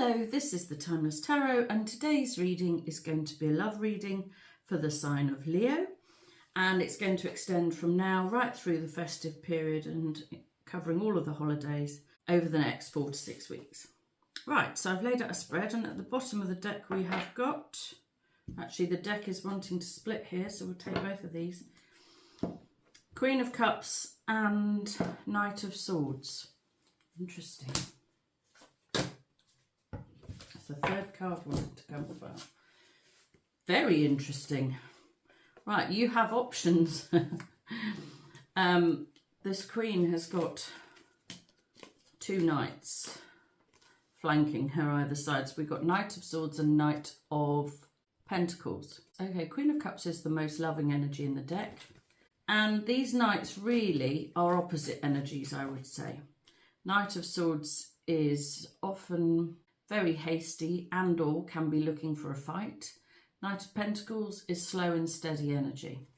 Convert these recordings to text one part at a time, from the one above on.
Hello, this is the Timeless Tarot, and today's reading is going to be a love reading for the sign of Leo, and it's going to extend from now right through the festive period and covering all of the holidays over the next 4 to 6 weeks. Right, so I've laid out a spread, and at the bottom of the deck we have got, actually the deck is wanting to split here, so we'll take both of these. Queen of Cups and Knight of Swords. Interesting. The third card wanted to come about. Very interesting. Right, you have options. This queen has got 2 knights flanking her either side. So we've got Knight of Swords and Knight of Pentacles. Okay, Queen of Cups is the most loving energy in the deck. And these knights really are opposite energies, I would say. Knight of Swords is often very hasty and or can be looking for a fight. Knight of Pentacles is slow and steady energy.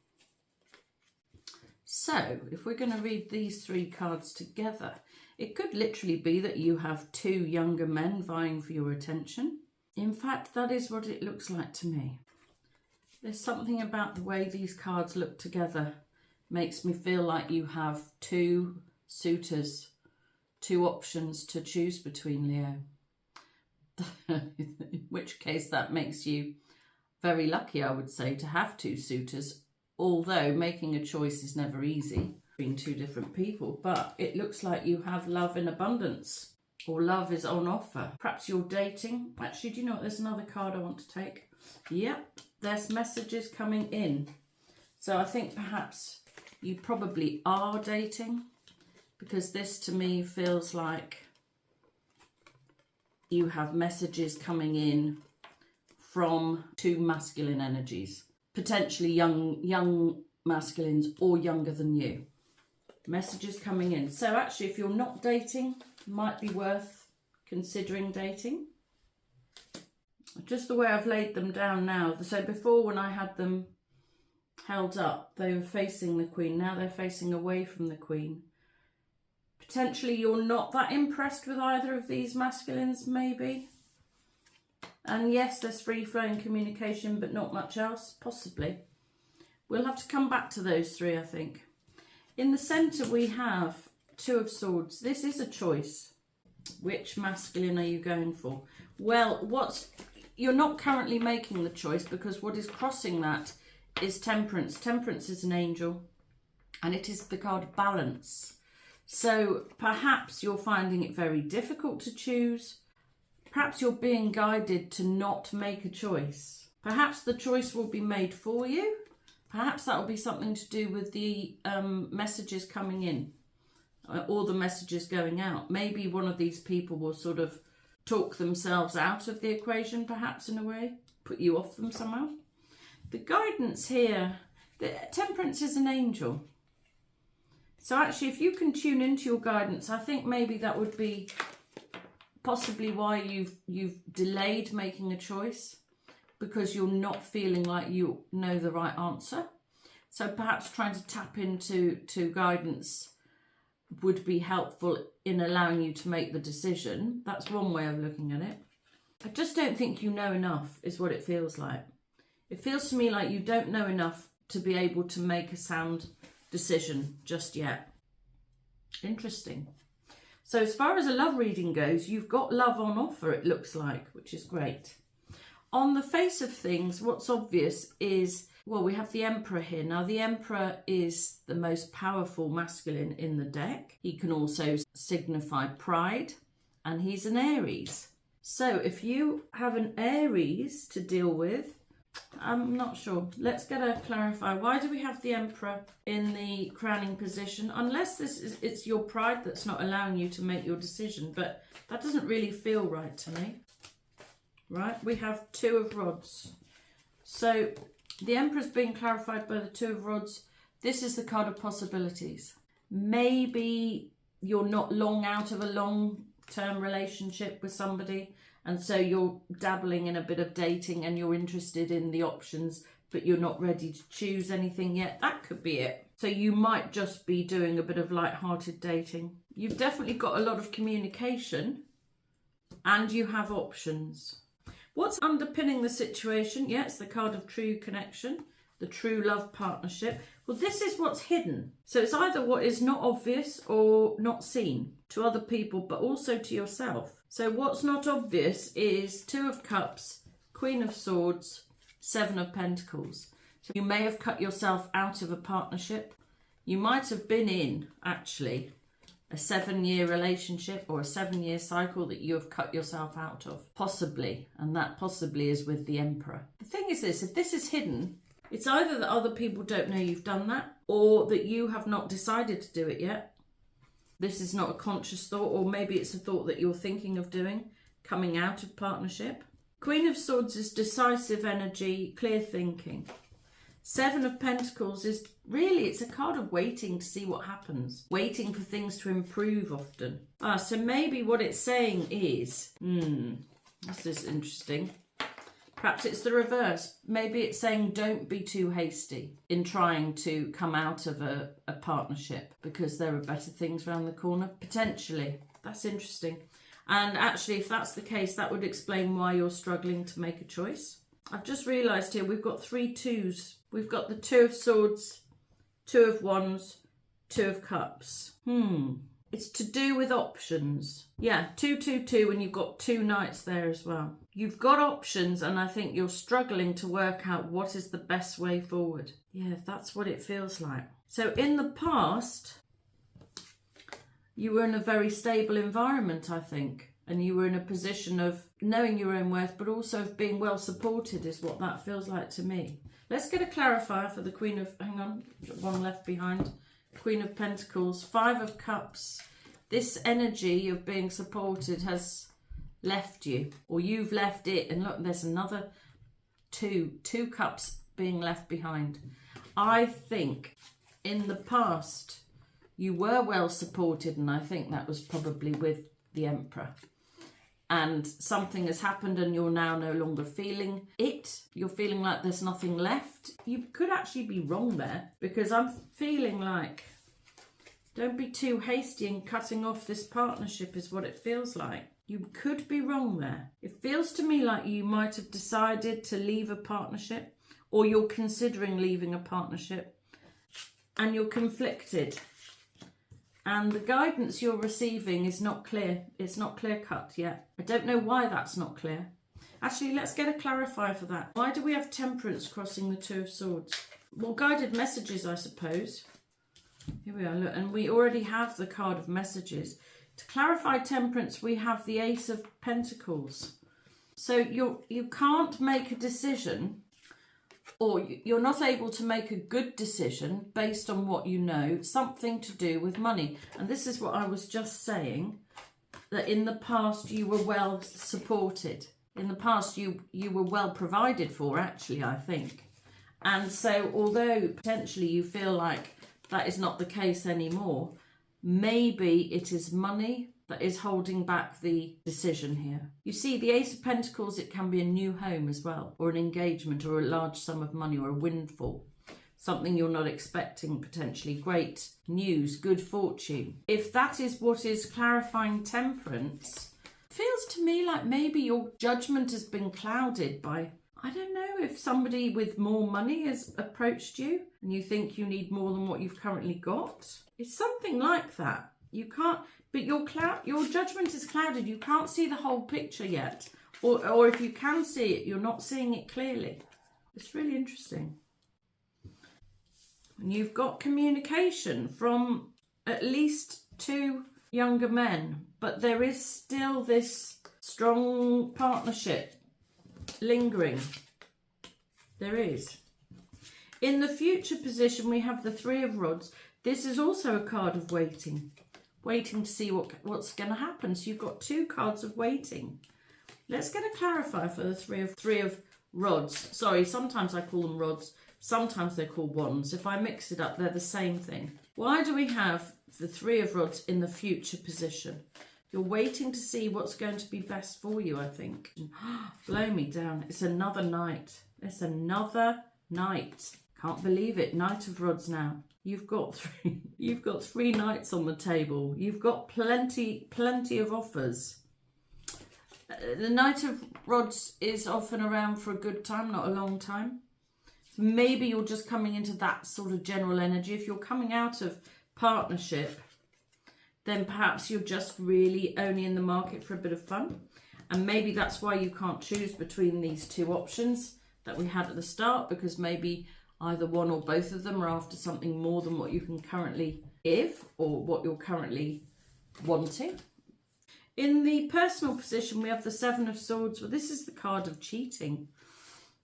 So if we're going to read these 3 cards together, it could literally be that you have 2 younger men vying for your attention. In fact, that is what it looks like to me. There's something about the way these cards look together makes me feel like you have 2 suitors, 2 options to choose between, Leo. In which case that makes you very lucky, I would say, to have 2 suitors, although making a choice is never easy between 2 different people. But it looks like you have love in abundance, or love is on offer. Perhaps you're dating. Actually, do you know what? There's another card I want to take. Yep, there's messages coming in. So I think perhaps you probably are dating, because this to me feels like you have messages coming in from 2 masculine energies, potentially young masculines or younger than you. Messages coming in. So actually, if you're not dating, might be worth considering dating. Just the way I've laid them down now. So before, when I had them held up, they were facing the Queen. Now they're facing away from the Queen. Potentially you're not that impressed with either of these masculines, maybe. And yes, there's free-flowing communication, but not much else, possibly. We'll have to come back to those 3, I think. In the centre we have 2 of Swords. This is a choice. Which masculine are you going for? Well, you're not currently making the choice, because what is crossing that is Temperance. Temperance is an angel, and it is the card Balance. So perhaps you're finding it very difficult to choose. Perhaps you're being guided to not make a choice. Perhaps the choice will be made for you. Perhaps that will be something to do with the messages coming in or the messages going out. Maybe one of these people will sort of talk themselves out of the equation, perhaps, in a way, put you off them somehow. The guidance here, the Temperance is an angel. So actually, if you can tune into your guidance, I think maybe that would be possibly why you've delayed making a choice, because you're not feeling like you know the right answer. So perhaps trying to tap into guidance would be helpful in allowing you to make the decision. That's one way of looking at it. I just don't think you know enough, is what it feels like. It feels to me like you don't know enough to be able to make a sound decision just yet. Interesting. So as far as a love reading goes, you've got love on offer, it looks like, which is great. On the face of things, what's obvious is, well, we have the Emperor here. Now, the Emperor is the most powerful masculine in the deck. He can also signify pride, and he's an Aries. So if you have an Aries to deal with, I'm not sure. Let's get a clarify. Why do we have the Emperor in the crowning position? Unless it's your pride that's not allowing you to make your decision, but that doesn't really feel right to me. Right, we have 2 of Rods. So the Emperor's being clarified by the 2 of Rods. This is the card of possibilities. Maybe you're not long out of a long-term relationship with somebody, and so you're dabbling in a bit of dating and you're interested in the options, but you're not ready to choose anything yet. That could be it. So you might just be doing a bit of light-hearted dating. You've definitely got a lot of communication and you have options. What's underpinning the situation? Yeah, it's the card of true connection, the true love partnership. Well, this is what's hidden. So it's either what is not obvious or not seen to other people, but also to yourself. So what's not obvious is Two of Cups, Queen of Swords, Seven of Pentacles. So you may have cut yourself out of a partnership. You might have been in, actually, a 7-year relationship or a 7-year cycle that you have cut yourself out of. Possibly. And that possibly is with the Emperor. The thing is this, if this is hidden, it's either that other people don't know you've done that or that you have not decided to do it yet. This is not a conscious thought, or maybe it's a thought that you're thinking of doing, coming out of partnership. Queen of Swords is decisive energy, clear thinking. Seven of Pentacles is really, it's a card of waiting to see what happens. Waiting for things to improve often. So maybe what it's saying is, this is interesting. Perhaps it's the reverse. Maybe it's saying don't be too hasty in trying to come out of a partnership because there are better things around the corner. Potentially. That's interesting. And actually, if that's the case, that would explain why you're struggling to make a choice. I've just realised here we've got 3 twos. We've got the Two of Swords, Two of Wands, Two of Cups. It's to do with options. Yeah, 2, 2, 2, and you've got 2 knights there as well. You've got options, and I think you're struggling to work out what is the best way forward. Yeah, that's what it feels like. So in the past, you were in a very stable environment, I think. And you were in a position of knowing your own worth, but also of being well supported is what that feels like to me. Let's get a clarifier for the Queen of, hang on, one left behind. Queen of Pentacles, 5 of Cups. This energy of being supported has left you, or you've left it. And look, there's another 2 cups being left behind. I think in the past you were well supported, and I think that was probably with the Emperor. And something has happened and you're now no longer feeling it. You're feeling like there's nothing left. You could actually be wrong there, because I'm feeling like don't be too hasty in cutting off this partnership is what it feels like. You could be wrong there. It feels to me like you might have decided to leave a partnership, or you're considering leaving a partnership and you're conflicted. And the guidance you're receiving is not clear. It's not clear cut yet. I don't know why that's not clear. Actually, let's get a clarifier for that. Why do we have Temperance crossing the Two of Swords? Well, guided messages, I suppose. Here we are, look, and we already have the card of messages. To clarify Temperance, we have the Ace of Pentacles. So you can't make a decision, or you're not able to make a good decision based on what you know, something to do with money. And this is what I was just saying, that in the past you were well supported. In the past you were well provided for, actually, I think. And so although potentially you feel like that is not the case anymore, maybe it is money that is holding back the decision here. You see, the Ace of Pentacles, it can be a new home as well, or an engagement, or a large sum of money, or a windfall. Something you're not expecting, potentially. Great news, good fortune. If that is what is clarifying Temperance, feels to me like maybe your judgment has been clouded by, I don't know, if somebody with more money has approached you and you think you need more than what you've currently got. It's something like that. You can't, but your judgment is clouded. You can't see the whole picture yet. Or if you can see it, you're not seeing it clearly. It's really interesting. And you've got communication from at least 2 younger men, but there is still this strong partnership lingering. There is. In the future position, we have the 3 of Rods. This is also a card of waiting. Waiting to see what's going to happen. So you've got 2 cards of waiting. Let's get a clarifier for the 3 of Rods. Sorry, sometimes I call them rods. Sometimes they're called wands. If I mix it up, they're the same thing. Why do we have the 3 of Rods in the future position? You're waiting to see what's going to be best for you, I think. Blow me down. It's another night. It's another night. Can't believe it. Knight of Rods now. You've got 3. You've got 3 knights on the table. You've got plenty of offers. The Knight of Rods is often around for a good time, not a long time. So maybe you're just coming into that sort of general energy. If you're coming out of partnership, then perhaps you're just really only in the market for a bit of fun. And maybe that's why you can't choose between these two options that we had at the start, because maybe either one or both of them are after something more than what you can currently give or what you're currently wanting. In the personal position, we have the Seven of Swords. Well, this is the card of cheating.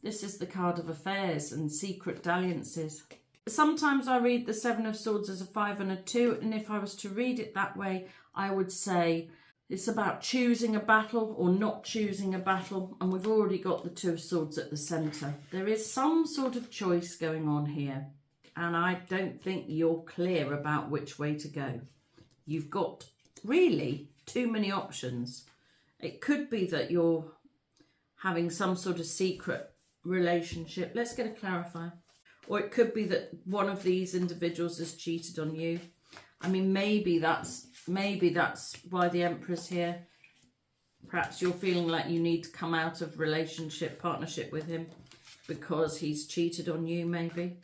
This is the card of affairs and secret dalliances. Sometimes I read the Seven of Swords as a 5 and a 2, and if I was to read it that way, I would say it's about choosing a battle or not choosing a battle, and we've already got the Two of Swords at the centre. There is some sort of choice going on here, and I don't think you're clear about which way to go. You've got really too many options. It could be that you're having some sort of secret relationship. Let's get a clarifier. Or it could be that one of these individuals has cheated on you. I mean, maybe that's why the Emperor's here. Perhaps you're feeling like you need to come out of partnership with him because he's cheated on you, maybe.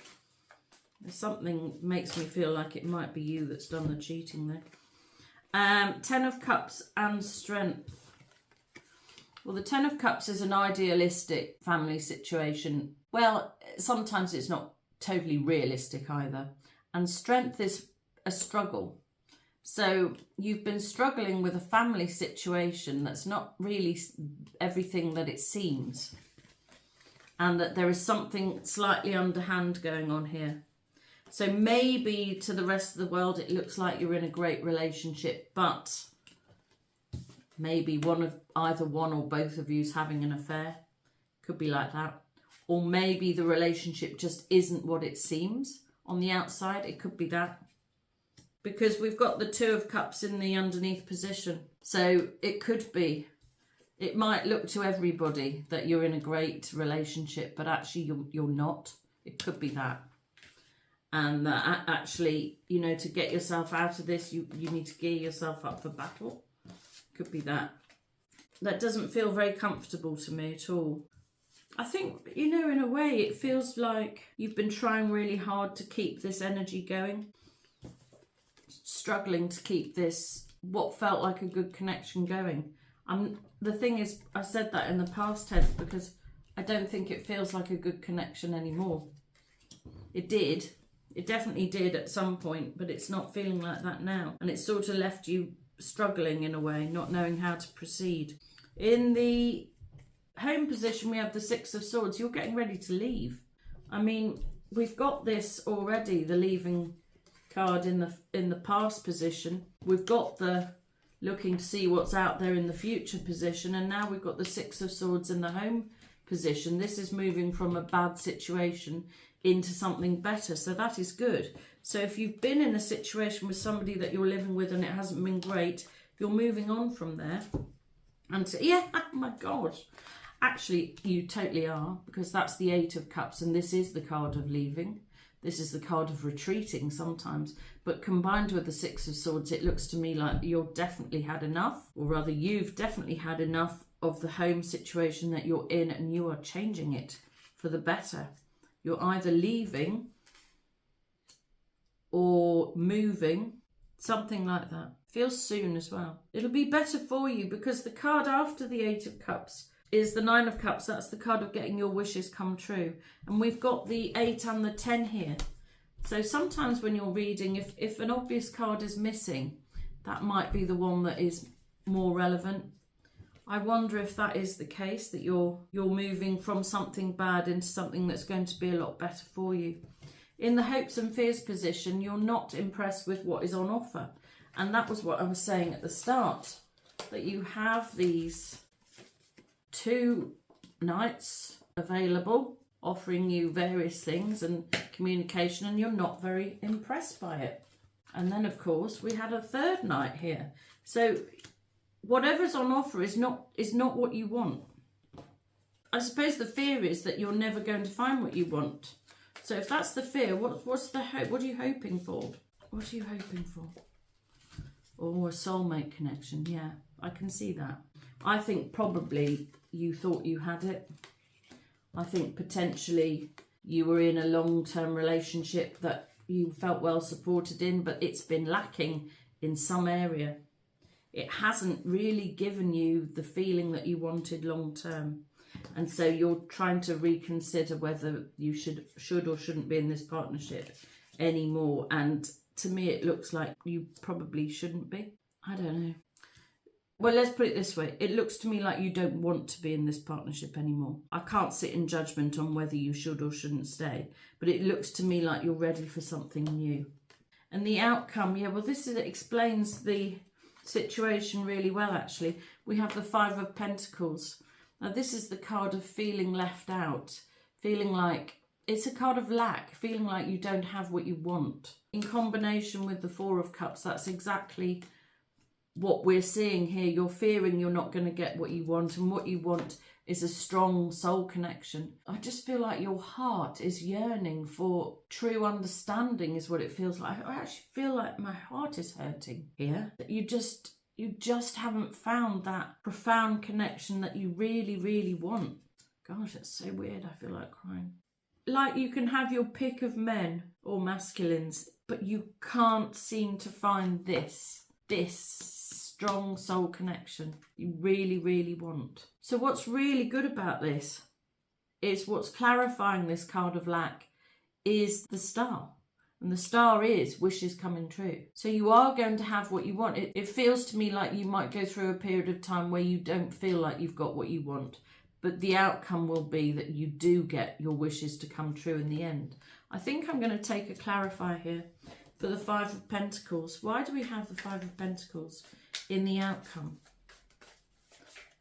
There's something makes me feel like it might be you that's done the cheating there. 10 of Cups and Strength. Well, the 10 of Cups is an idealistic family situation. Well, sometimes it's not totally realistic either. And Strength is a struggle. So you've been struggling with a family situation that's not really everything that it seems. And that there is something slightly underhand going on here. So maybe to the rest of the world it looks like you're in a great relationship, but maybe either one or both of you's having an affair. Could be like that. Or maybe the relationship just isn't what it seems on the outside. It could be that. Because we've got the Two of Cups in the underneath position. So it could be. It might look to everybody that you're in a great relationship, but actually you're not. It could be that. And actually, you know, to get yourself out of this, you need to gear yourself up for battle. Could be that. That doesn't feel very comfortable to me at all. I think, you know, in a way, it feels like you've been trying really hard to keep this energy going. Struggling to keep this, what felt like a good connection going. The thing is, I said that in the past tense because I don't think it feels like a good connection anymore. It did. It definitely did at some point, but it's not feeling like that now. And it's sort of left you struggling in a way, not knowing how to proceed. In the home position, we have the Six of Swords. You're getting ready to leave. I mean, we've got this already, the leaving card in the past position. We've got the looking to see what's out there in the future position, and now we've got the Six of Swords in the home position. This is moving from a bad situation into something better, so that is good. So if you've been in a situation with somebody that you're living with and it hasn't been great, you're moving on from there. And so, yeah, oh my God, actually you totally are, because that's the Eight of Cups, and this is the card of leaving. This is the card of retreating sometimes, but combined with the Six of Swords, it looks to me like you've definitely had enough, or rather you've definitely had enough of the home situation that you're in, and you are changing it for the better. You're either leaving or moving, something like that. Feels soon as well. It'll be better for you because the card after the Eight of Cups is the Nine of Cups. That's the card of getting your wishes come true. And we've got the 8 and the 10 here. So sometimes when you're reading, if an obvious card is missing, that might be the one that is more relevant. I wonder if that is the case, that you're moving from something bad into something that's going to be a lot better for you. In the hopes and fears position, you're not impressed with what is on offer. And that was what I was saying at the start, that you have these two knights available, offering you various things and communication, and you're not very impressed by it. And then, of course, we had a third knight here. So whatever's on offer is not what you want. I suppose the fear is that you're never going to find what you want. So if that's the fear, what's the hope? What are you hoping for? What are you hoping for? Oh, a soulmate connection, yeah. I can see that. I think probably you thought you had it. I think potentially you were in a long-term relationship that you felt well supported in, but it's been lacking in some area. It hasn't really given you the feeling that you wanted long-term. And so you're trying to reconsider whether you should or shouldn't be in this partnership anymore. And to me, it looks like you probably shouldn't be. I don't know. Well, let's put it this way. It looks to me like you don't want to be in this partnership anymore. I can't sit in judgment on whether you should or shouldn't stay, but it looks to me like you're ready for something new. And the outcome, yeah, well, explains the situation really well, actually. We have the Five of Pentacles. Now, this is the card of feeling left out, feeling like it's a card of lack, feeling like you don't have what you want. In combination with the Four of Cups, that's exactly what we're seeing here. You're fearing you're not going to get what you want, and what you want is a strong soul connection. I just feel like your heart is yearning for true understanding, is what it feels like. I actually feel like my heart is hurting here. You just haven't found that profound connection that you really, really want. Gosh, that's so weird. I feel like crying. Like you can have your pick of men or masculines, but you can't seem to find this strong soul connection you really, really want. So what's really good about this is what's clarifying this card of lack is the star. And the star is wishes coming true. So you are going to have what you want. It feels to me like you might go through a period of time where you don't feel like you've got what you want. But the outcome will be that you do get your wishes to come true in the end. I think I'm going to take a clarifier here for the Five of Pentacles. Why do we have the Five of Pentacles in the outcome?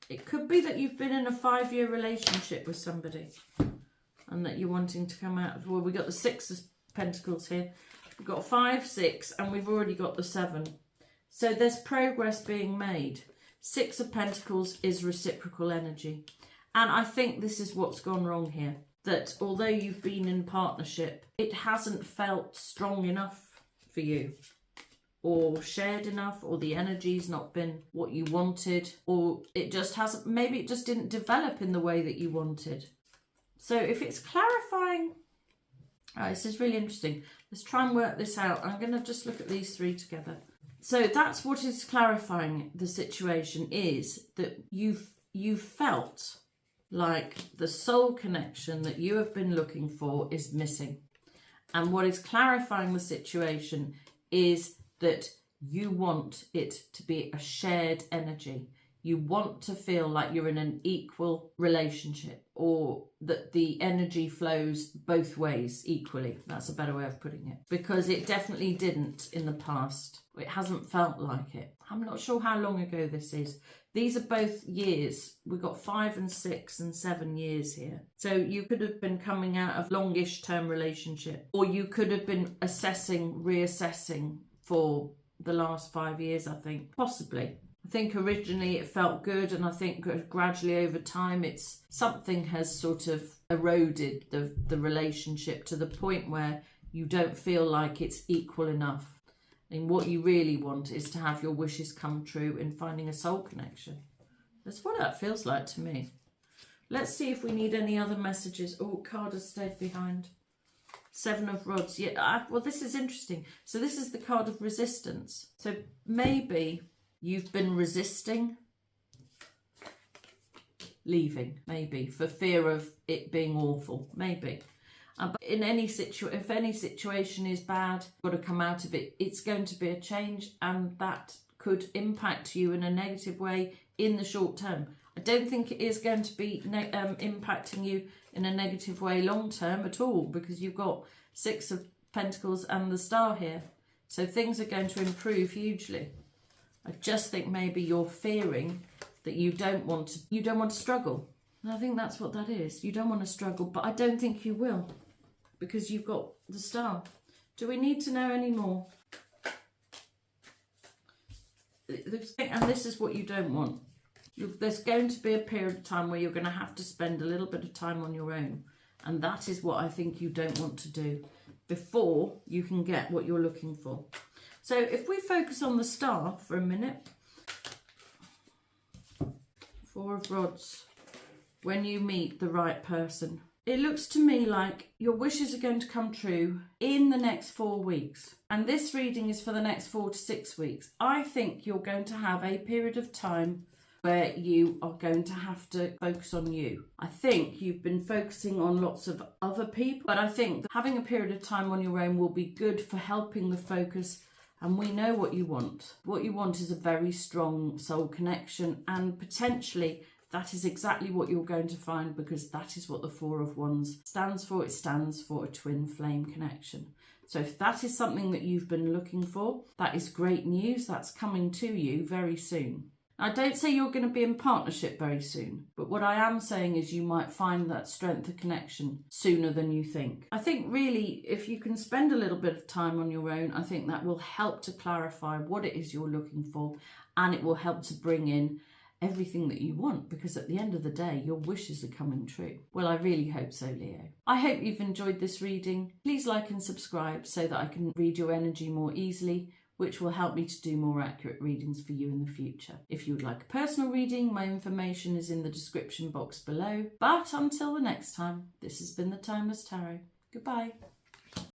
It could be that you've been in a 5-year relationship with somebody and that you're wanting to come out of. Well, we got the Six of Pentacles here. We've got 5, 6, and we've already got the 7. So there's progress being made. Six of Pentacles is reciprocal energy. And I think this is what's gone wrong here. That although you've been in partnership, it hasn't felt strong enough for you, or shared enough, or the energy's not been what you wanted, or it just hasn't, maybe it just didn't develop in the way that you wanted. So if it's clarifying, this is really interesting. Let's try and work this out. I'm going to just look at these three together. So that's what is clarifying the situation, is that you felt like the soul connection that you have been looking for is missing. And what is clarifying the situation is that you want it to be a shared energy. You want to feel like you're in an equal relationship, or that the energy flows both ways equally. That's a better way of putting it, because it definitely didn't in the past. It hasn't felt like it. I'm not sure how long ago this is. These are both years. We've got 5 and 6 and 7 years here. So you could have been coming out of longish term relationship, or you could have been reassessing for the last 5 years, I think. Possibly. I think originally it felt good, and I think gradually over time something has sort of eroded the relationship to the point where you don't feel like it's equal enough. And what you really want is to have your wishes come true in finding a soul connection. That's what that feels like to me. Let's see if we need any other messages. Oh, card has stayed behind. 7 of Rods. Yeah, well, this is interesting. So this is the card of resistance. So maybe you've been resisting leaving, maybe, for fear of it being awful, maybe. But in if any situation is bad, you've got to come out of it. It's going to be a change, and that could impact you in a negative way in the short term. I don't think it is going to be impacting you in a negative way long term at all, because you've got 6 of Pentacles and the Star here. So things are going to improve hugely. I just think maybe you're fearing that you don't want to struggle. And I think that's what that is. You don't want to struggle, but I don't think you will, because you've got the Star. Do we need to know any more? And this is what you don't want. There's going to be a period of time where you're going to have to spend a little bit of time on your own. And that is what I think you don't want to do before you can get what you're looking for. So if we focus on the Star for a minute, Four of Rods. When you meet the right person. It looks to me like your wishes are going to come true in the next 4 weeks. And this reading is for the next 4 to 6 weeks. I think you're going to have a period of time where you are going to have to focus on you. I think you've been focusing on lots of other people, but I think that having a period of time on your own will be good for helping the focus. And we know what you want. What you want is a very strong soul connection, and potentially that is exactly what you're going to find, because that is what the Four of Wands stands for. It stands for a twin flame connection. So if that is something that you've been looking for, that is great news. That's coming to you very soon. I don't say you're going to be in partnership very soon, but what I am saying is you might find that strength of connection sooner than you think. I think really if you can spend a little bit of time on your own, I think that will help to clarify what it is you're looking for, and it will help to bring in everything that you want, because at the end of the day, your wishes are coming true. Well, I really hope so, Leo. I hope you've enjoyed this reading. Please like and subscribe so that I can read your energy more easily, which will help me to do more accurate readings for you in the future. If you would like a personal reading, my information is in the description box below. But until the next time, this has been the Timeless Tarot. Goodbye.